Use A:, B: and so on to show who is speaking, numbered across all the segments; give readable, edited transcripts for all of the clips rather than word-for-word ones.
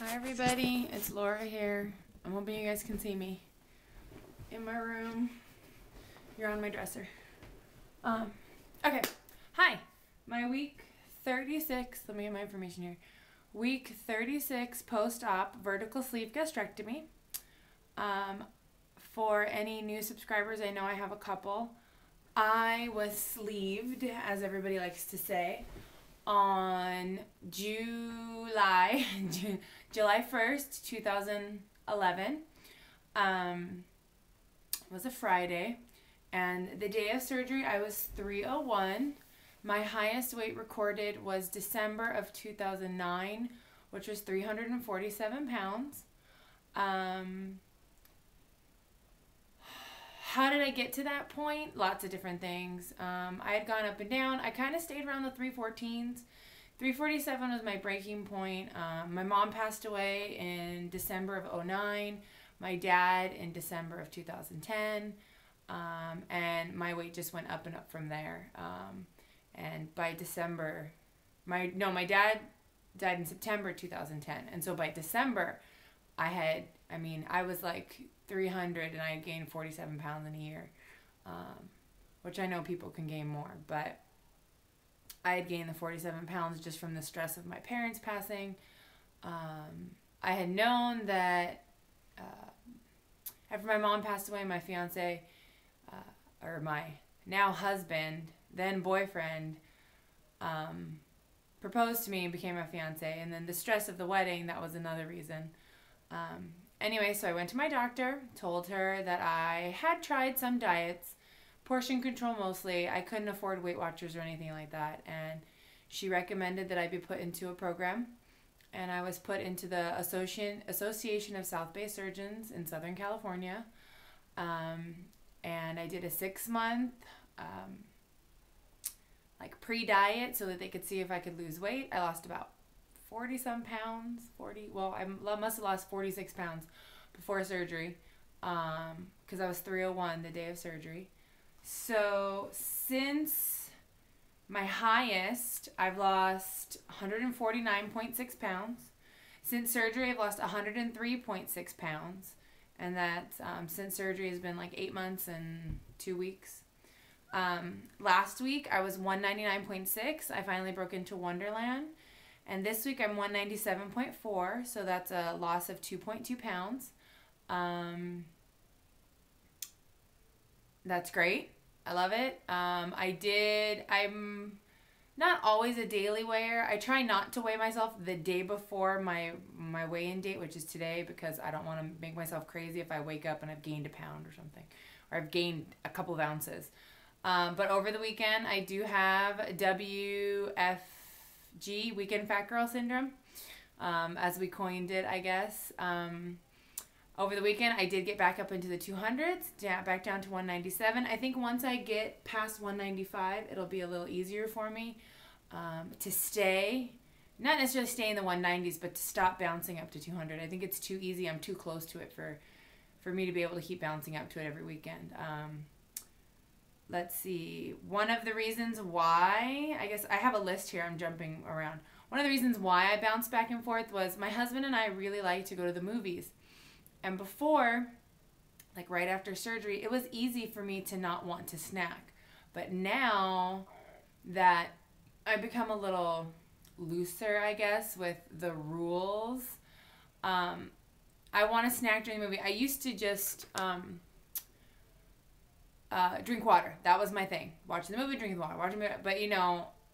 A: Hi everybody, it's Laura here. I'm hoping you guys can see me. In my room. You're on my dresser. Okay. Hi. My week 36, let me get my information here. Week 36 post-op vertical sleeve gastrectomy. For any new subscribers, I know I have a couple. I was sleeved, as everybody likes to say, on July 1st, 2011. It was a Friday, and the day of surgery I was 301. My highest weight recorded was December of 2009, which was 347 pounds. How did I get to that point? Lots of different things. I had gone up and down. I kind of stayed around the 314s. 347 was my breaking point. My mom passed away in December of 2009. My dad in December of 2010. And my weight just went up and up from there. And by December, my dad died in September 2010. And so by December, I was like 300 and I had gained 47 pounds in a year, which I know people can gain more, but I had gained the 47 pounds just from the stress of my parents passing. I had known that after my mom passed away, my fiance, or my now husband, then boyfriend, proposed to me and became my fiance, and then the stress of the wedding, that was another reason. Anyway, so I went to my doctor, told her that I had tried some diets, portion control mostly. I couldn't afford Weight Watchers or anything like that. And she recommended that I be put into a program. And I was put into the Association of South Bay Surgeons in Southern California. And I did a 6-month pre-diet so that they could see if I could lose weight. I lost about 40-some pounds, I must have lost 46 pounds before surgery, because I was 301 the day of surgery. So since my highest, I've lost 149.6 pounds. Since surgery, I've lost 103.6 pounds. And that since surgery has been like 8 months and 2 weeks. Last week, I was 199.6. I finally broke into Wonderland. And this week I'm 197.4, so that's a loss of 2.2 pounds. That's great. I love it. I'm not always a daily weigher. I try not to weigh myself the day before my weigh-in date, which is today, because I don't want to make myself crazy if I wake up and I've gained a pound or something, or I've gained a couple of ounces. But over the weekend, I do have WFG, Weekend Fat Girl Syndrome, as we coined it, I guess. Over the weekend, I did get back up into the 200s, back down to 197. I think once I get past 195, it'll be a little easier for me to stay, not necessarily stay in the 190s, but to stop bouncing up to 200. I think it's too easy. I'm too close to it for me to be able to keep bouncing up to it every weekend. Let's see. One of the reasons why, I guess I have a list here, I'm jumping around. One of the reasons why I bounced back and forth was my husband and I really like to go to the movies. And before, like right after surgery, it was easy for me to not want to snack. But now that I've become a little looser, I guess, with the rules, I want to snack during the movie. I used to just drink water. That was my thing. Watching the movie, drinking water. But,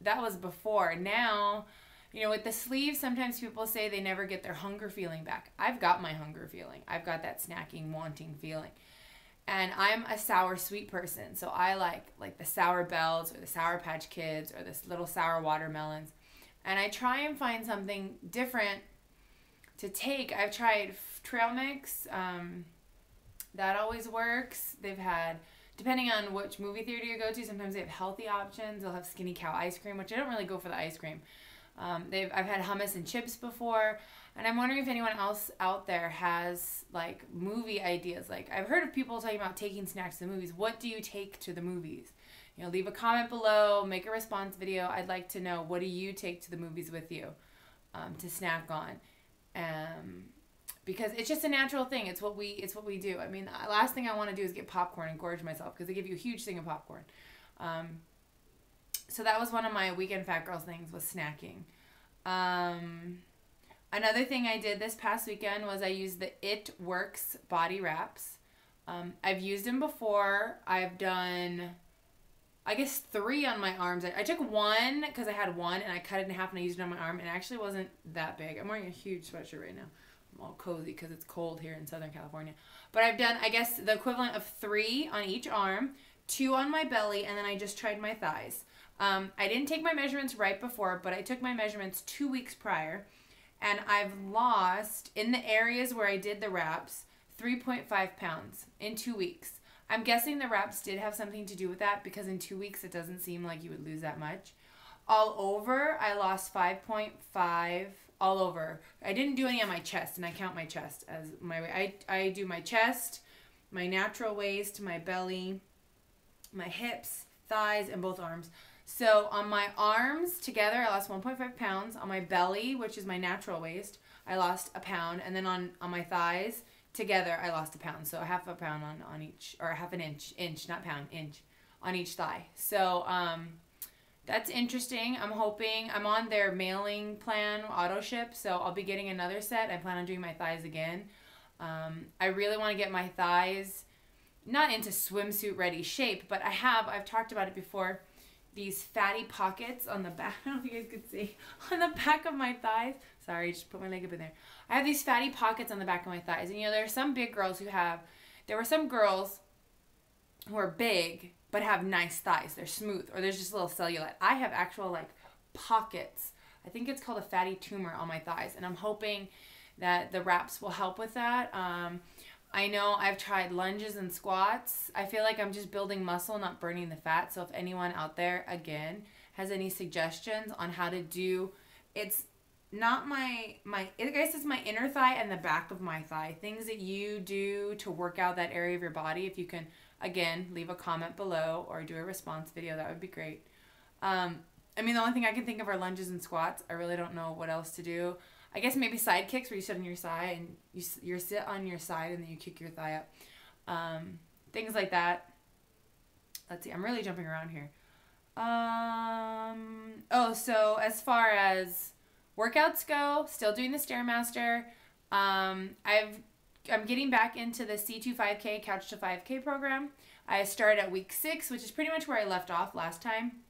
A: that was before. Now, with the sleeves, sometimes people say they never get their hunger feeling back. I've got my hunger feeling. I've got that snacking, wanting feeling. And I'm a sour sweet person. So I like the Sour Bells or the Sour Patch Kids or this little sour watermelons. And I try and find something different to take. I've tried trail mix. That always works. They've had, depending on which movie theater you go to, sometimes they have healthy options. They'll have Skinny Cow ice cream, which I don't really go for the ice cream. I've had hummus and chips before, and I'm wondering if anyone else out there has like movie ideas. Like, I've heard of people talking about taking snacks to the movies. What do you take to the movies? Leave a comment below, make a response video. I'd like to know, what do you take to the movies with you to snack on? Because it's just a natural thing. It's what we do. I mean, the last thing I want to do is get popcorn and gorge myself because they give you a huge thing of popcorn. So that was one of my weekend fat girls things, was snacking. Another thing I did this past weekend was I used the It Works body wraps. I've used them before. I've done, I guess, 3 on my arms. I took one because I had one and I cut it in half and I used it on my arm, and it actually wasn't that big. I'm wearing a huge sweatshirt right now. I'm all cozy because it's cold here in Southern California. But I've done, I guess, the equivalent of 3 on each arm, 2 on my belly, and then I just tried my thighs. I didn't take my measurements right before, but I took my measurements 2 weeks prior, and I've lost, in the areas where I did the wraps, 3.5 pounds in 2 weeks. I'm guessing the wraps did have something to do with that, because in 2 weeks it doesn't seem like you would lose that much. All over, I lost 5.5 all over. I didn't do any on my chest, and I count my chest as my weight. I do my chest, my natural waist, my belly, my hips, thighs, and both arms. So on my arms together, I lost 1.5 pounds. On my belly, which is my natural waist, I lost a pound. And then on my thighs together, I lost a pound. So half a pound on each, or half an inch, not pound, inch, on each thigh. So that's interesting. I'm hoping, I'm on their mailing plan, auto ship, so I'll be getting another set. I plan on doing my thighs again. I really want to get my thighs not into swimsuit ready shape, but I've talked about it before, these fatty pockets on the back. I don't know if you guys could see, on the back of my thighs. Sorry, just put my leg up in there. I have these fatty pockets on the back of my thighs. And you know, there are some big girls there were some girls who are big but have nice thighs. They're smooth, or there's just a little cellulite. I have actual like pockets. I think it's called a fatty tumor on my thighs, and I'm hoping that the wraps will help with that. I know I've tried lunges and squats. I feel like I'm just building muscle, not burning the fat. So if anyone out there, again, has any suggestions on how to do, it's not I guess it's my inner thigh and the back of my thigh. Things that you do to work out that area of your body. If you can, again, leave a comment below or do a response video, that would be great. I mean, the only thing I can think of are lunges and squats. I really don't know what else to do. I guess maybe side kicks, where you sit on your side and you sit on your side and then you kick your thigh up. Things like that. Let's see. I'm really jumping around here. So as far as workouts go, still doing the Stairmaster. I'm getting back into the C2 5K Couch to 5K program. I started at week 6, which is pretty much where I left off last time,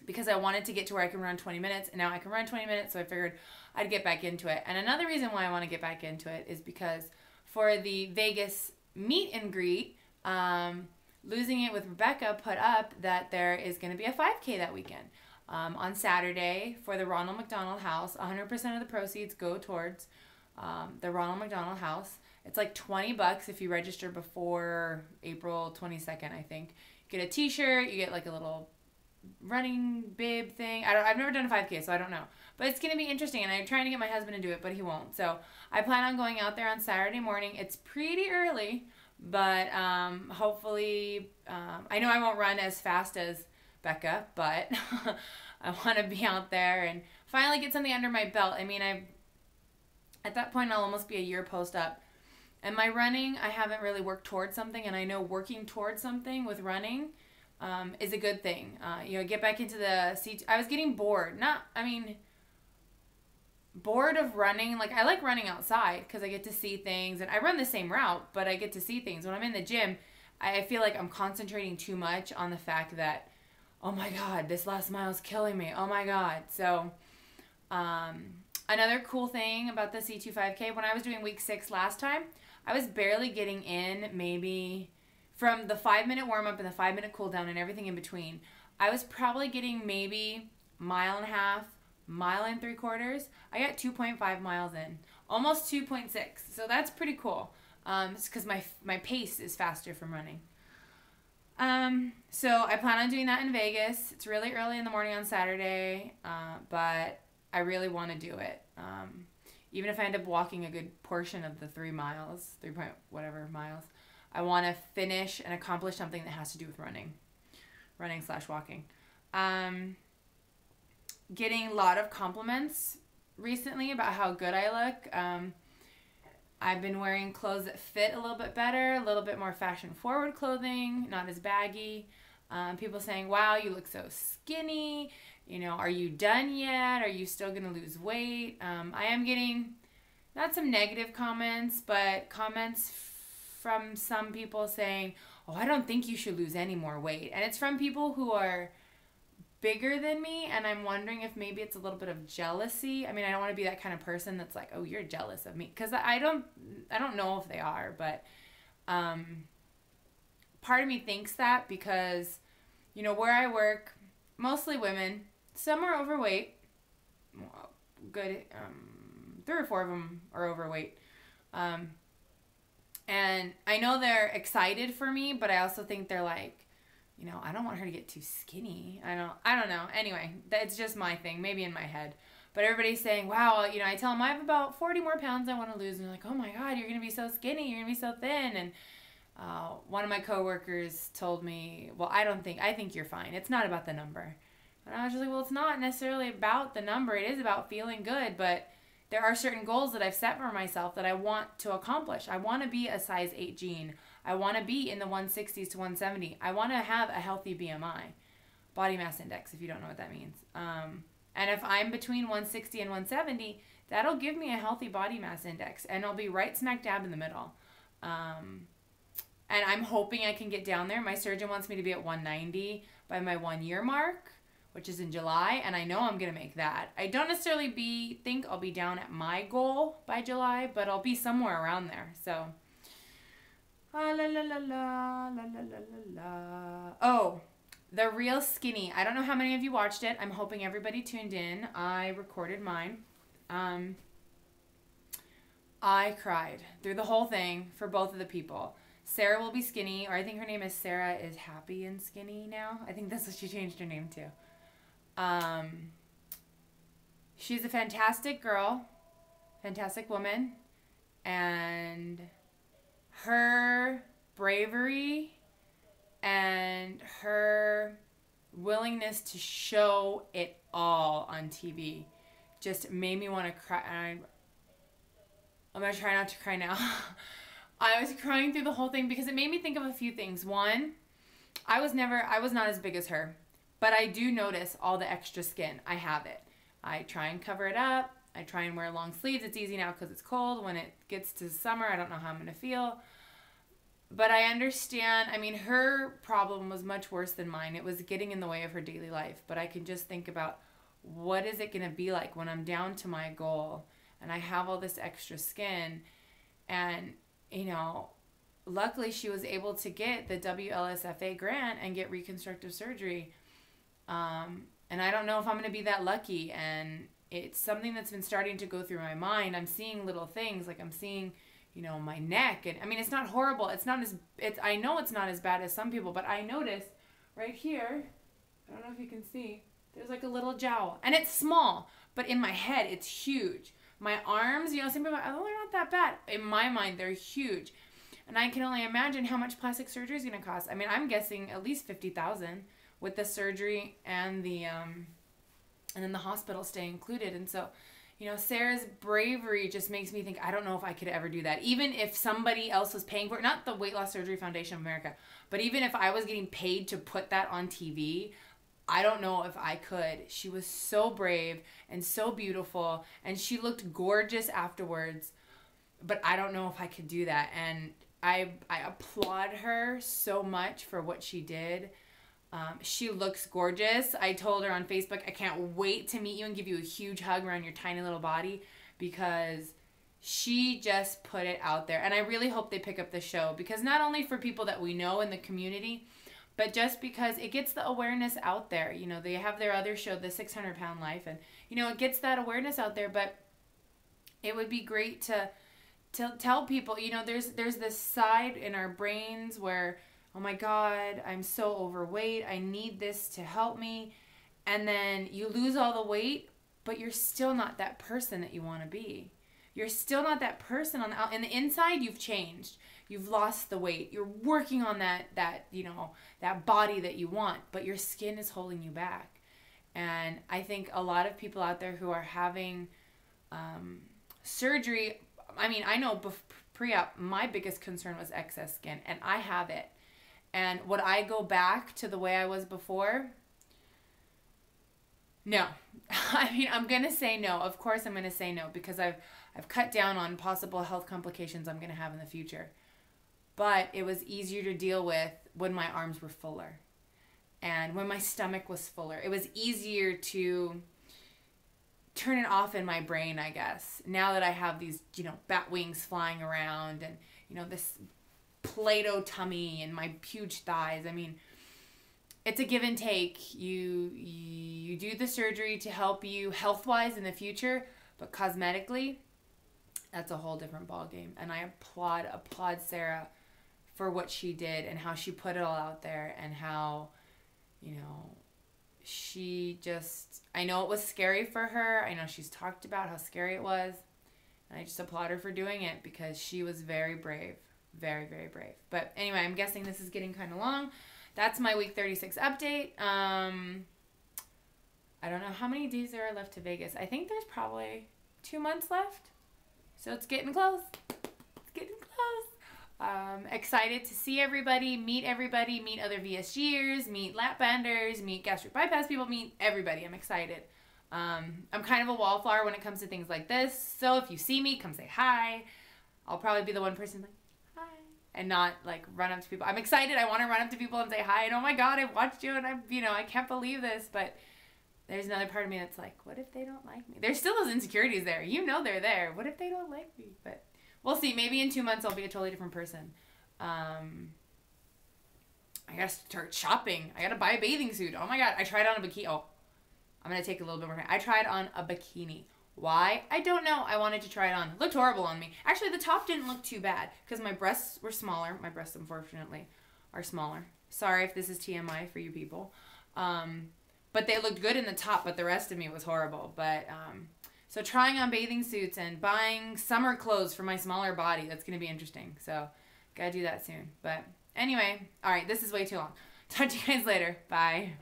A: because I wanted to get to where I can run 20 minutes, and now I can run 20 minutes, so I figured I'd get back into it. And another reason why I want to get back into it is because for the Vegas meet and greet, Losing It with Rebecca put up that there is going to be a 5K that weekend. On Saturday for the Ronald McDonald House. 100% of the proceeds go towards the Ronald McDonald House. It's like $20 if you register before April 22nd, I think. You get a t-shirt, you get like a little running bib thing. I've never done a 5K, so I don't know. But it's going to be interesting, and I'm trying to get my husband to do it, but he won't. So I plan on going out there on Saturday morning. It's pretty early, but hopefully, I know I won't run as fast as Becca, but I want to be out there and finally get something under my belt. I mean, at that point, I'll almost be a year post-up. And my running, I haven't really worked towards something, and I know working towards something with running is a good thing. Get back into the seat. I was getting bored. Bored of running. Like, I like running outside because I get to see things, and I run the same route, but I get to see things. When I'm in the gym, I feel like I'm concentrating too much on the fact that, oh my God, this last mile is killing me. Oh my God. So, another cool thing about the C2 5K, when I was doing week 6 last time, I was barely getting in, maybe from the 5-minute warm-up and the 5-minute cool-down and everything in between. I was probably getting maybe 1.5 miles, 1.75 miles. I got 2.5 miles in, almost 2.6. So that's pretty cool. It's because my pace is faster from running. So I plan on doing that in Vegas. It's really early in the morning on Saturday, but I really want to do it. Even if I end up walking a good portion of the 3 miles, 3 point whatever miles, I want to finish and accomplish something that has to do with running/walking. Getting a lot of compliments recently about how good I look. I've been wearing clothes that fit a little bit better, a little bit more fashion-forward clothing, not as baggy. People saying, wow, you look so skinny. You know, are you done yet? Are you still going to lose weight? I am getting not some negative comments, but comments from some people saying, oh, I don't think you should lose any more weight. And it's from people who are bigger than me, and I'm wondering if maybe it's a little bit of jealousy. I mean, I don't want to be that kind of person that's like, oh, you're jealous of me, because I don't know if they are, but part of me thinks that because, you know, where I work, mostly women, some are overweight, good, 3 or 4 of them are overweight, and I know they're excited for me, but I also think they're like, you know, I don't want her to get too skinny. I don't know. Anyway, that's just my thing, maybe in my head. But everybody's saying, wow, you know, I tell them I have about 40 more pounds I want to lose. And they're like, oh my God, you're going to be so skinny. You're going to be so thin. And one of my coworkers told me, well, I think you're fine. It's not about the number. And I was just like, well, it's not necessarily about the number. It is about feeling good. But there are certain goals that I've set for myself that I want to accomplish. I want to be a size 8 jean. I want to be in the 160s to 170. I want to have a healthy BMI, body mass index, if you don't know what that means. And if I'm between 160 and 170, that'll give me a healthy body mass index, and I'll be right smack dab in the middle. And I'm hoping I can get down there. My surgeon wants me to be at 190 by my 1-year mark, which is in July, and I know I'm going to make that. I don't necessarily think I'll be down at my goal by July, but I'll be somewhere around there, so... La la la la la la la la. Oh, The Real Skinny. I don't know how many of you watched it. I'm hoping everybody tuned in. I recorded mine. I cried through the whole thing for both of the people. Sarah will be skinny, or I think her name is Sarah is happy and skinny now. I think that's what she changed her name to. She's a fantastic girl, fantastic woman, and her bravery and her willingness to show it all on TV just made me want to cry. I'm going to try not to cry now. I was crying through the whole thing because it made me think of a few things. One, I was not as big as her, but I do notice all the extra skin. I have it. I try and cover it up. I try and wear long sleeves. It's easy now because it's cold. When it gets to summer, I don't know how I'm going to feel. But I understand. I mean, her problem was much worse than mine. It was getting in the way of her daily life. But I can just think about what is it going to be like when I'm down to my goal and I have all this extra skin. And, you know, luckily she was able to get the WLSFA grant and get reconstructive surgery. And I don't know if I'm going to be that lucky. And it's something that's been starting to go through my mind. I'm seeing little things, like I'm seeing, you know, my neck. And I mean, it's not horrible. I know it's not as bad as some people, but I noticed right here, I don't know if you can see, there's like a little jowl. And it's small, but in my head, it's huge. My arms, you know, some people are like, oh, they're not that bad. In my mind, they're huge. And I can only imagine how much plastic surgery is going to cost. I mean, I'm guessing at least $50,000 with the surgery and the and then the hospital stay included. And so, you know, Sarah's bravery just makes me think, I don't know if I could ever do that. Even if somebody else was paying for it, not the Weight Loss Surgery Foundation of America, but even if I was getting paid to put that on TV, I don't know if I could. She was so brave and so beautiful, and she looked gorgeous afterwards, but I don't know if I could do that. And I applaud her so much for what she did. She looks gorgeous. I told her on Facebook, I can't wait to meet you and give you a huge hug around your tiny little body, because she just put it out there. And I really hope they pick up the show, because not only for people that we know in the community, but just because it gets the awareness out there. You know, they have their other show, The 600-Pound Life, and, you know, it gets that awareness out there. But it would be great to tell people, you know, there's this side in our brains where, oh my God, I'm so overweight, I need this to help me. And then you lose all the weight, but you're still not that person that you want to be. You're still not that person on the inside. You've changed. You've lost the weight. You're working on that, you know, that body that you want, but your skin is holding you back. And I think a lot of people out there who are having surgery, I mean, I know pre-op, my biggest concern was excess skin, and I have it. And would I go back to the way I was before? No. I mean, I'm going to say no. Of course I'm going to say no, because I've cut down on possible health complications I'm going to have in the future. But it was easier to deal with when my arms were fuller and when my stomach was fuller. It was easier to turn it off in my brain, I guess. Now that I have these, bat wings flying around and, this Play-Doh tummy and my huge thighs. I mean, it's a give and take. You do the surgery to help you health-wise in the future, but cosmetically, that's a whole different ballgame. And I applaud Sarah for what she did and how she put it all out there, and how, she just, I know it was scary for her. I know she's talked about how scary it was. And I just applaud her for doing it, because she was very brave. Very, very brave. But anyway, I'm guessing this is getting kind of long. That's my week 36 update. I don't know how many days there are left to Vegas. I think there's probably 2 months left. So it's getting close. It's getting close. Excited to see everybody, meet other VSGers, meet lap banders, meet gastric bypass people, meet everybody. I'm excited. I'm kind of a wallflower when it comes to things like this. So if you see me, come say hi. I'll probably be the one person like, hi, and not like run up to people. I'm excited. I want to run up to people and say hi. And oh my God, I've watched you and I can't believe this. But there's another part of me that's like, what if they don't like me? There's still those insecurities there. They're there. What if they don't like me? But we'll see. Maybe in 2 months I'll be a totally different person. I gotta start shopping. I gotta buy a bathing suit. Oh my God. I tried on a bikini. Oh, I'm gonna take a little bit more time. I tried on a bikini. Why? I don't know. I wanted to try it on. It looked horrible on me. Actually, the top didn't look too bad, because my breasts were smaller. My breasts, unfortunately, are smaller. Sorry if this is TMI for you people. But they looked good in the top, but the rest of me was horrible. But so trying on bathing suits and buying summer clothes for my smaller body, that's going to be interesting. So gotta do that soon. But anyway, all right, this is way too long. Talk to you guys later. Bye.